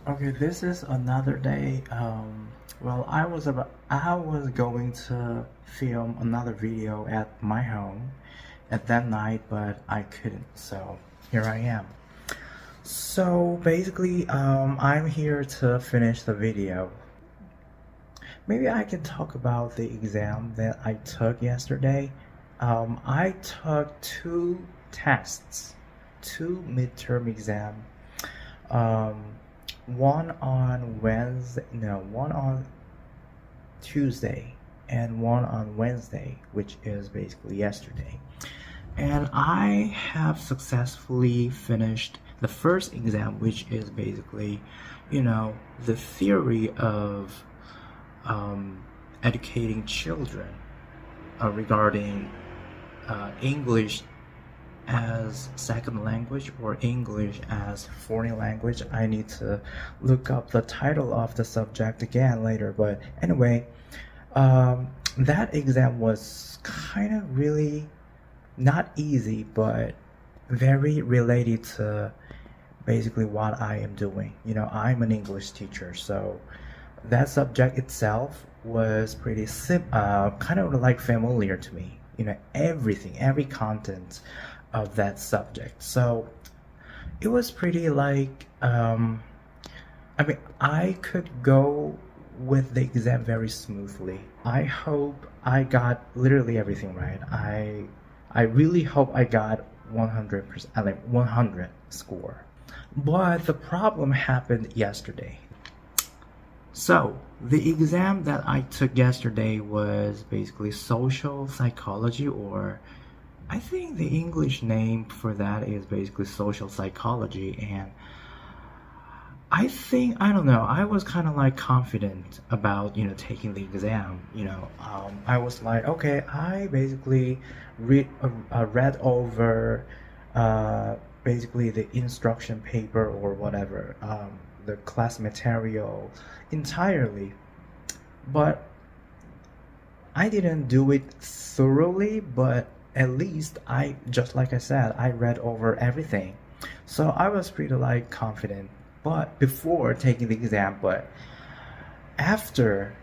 Okay, this is another day. Well, I was going to film another video at my home at that night, but I couldn't. So here I am. So basically, I'm here to finish the video. Maybe I can talk about the exam that I took yesterday. I took two tests, two midterm exam. Um, one on Wednesday, no, one on Tuesday, and one on Wednesday, which is basically yesterday. And I have successfully finished the first exam, which is basically, the theory of educating children regarding English as second language or English as foreign language. I need to look up the title of the subject again later, but anyway, that exam was kind of really not easy, but very related to basically what I am doing. I'm an English teacher, so that subject itself was pretty kind of like familiar to me. Everything, every content of that subject. So it was pretty like, I could go with the exam very smoothly. I hope I got literally everything right. I really hope I got 100%, like 100 score. But the problem happened yesterday. So the exam that I took yesterday was basically social psychology, or I think the English name for that is basically social psychology. And I don't know, I was kind of like confident about, taking the exam. I was like, okay, I basically read over basically the instruction paper or whatever, the class material entirely. But I didn't do it thoroughly, but at least just like I said, I read over everything. So I was pretty like confident, but before taking the exam. But after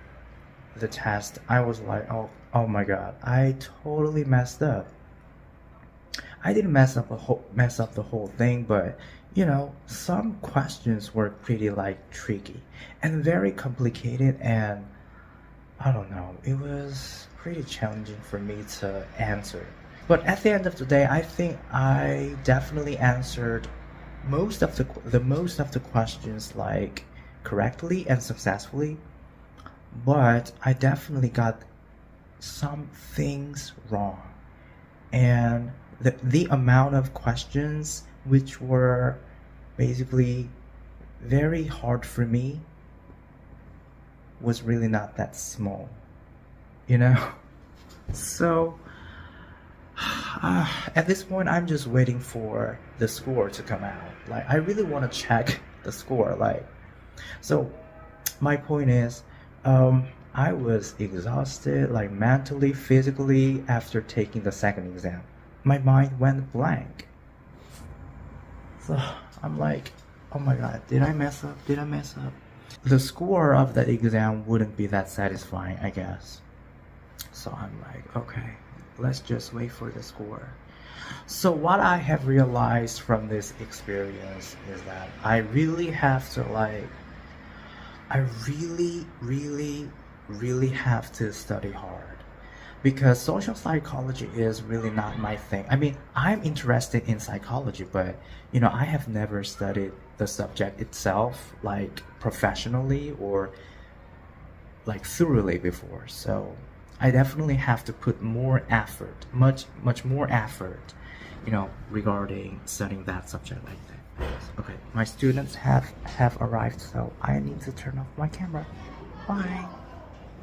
the test, I was like, oh my God, I totally messed up. I didn't mess up the whole thing, but some questions were pretty like tricky and very complicated, and I don't know, it was pretty challenging for me to answer. But at the end of the day, I think I definitely answered most of the questions like correctly and successfully. But I definitely got some things wrong. And the amount of questions which were basically very hard for me was really not that small, you know? So at this point, I'm just waiting for the score to come out. Like, I really want to check the score. Like, so my point is, I was exhausted, like mentally, physically, after taking the second exam. My mind went blank. So I'm like, oh my God, did I mess up? Did I mess up? The score of that exam wouldn't be that satisfying, I guess. So I'm like, okay, let's just wait for the score. So what I have realized from this experience is that I really have to I really have to study hard, because social psychology is really not my thing. I mean, I'm interested in psychology, but I have never studied the subject itself like professionally or like thoroughly before. So I definitely have to put more effort, much more effort, regarding studying that subject like that. Okay, my students have arrived, so I need to turn off my camera. Bye.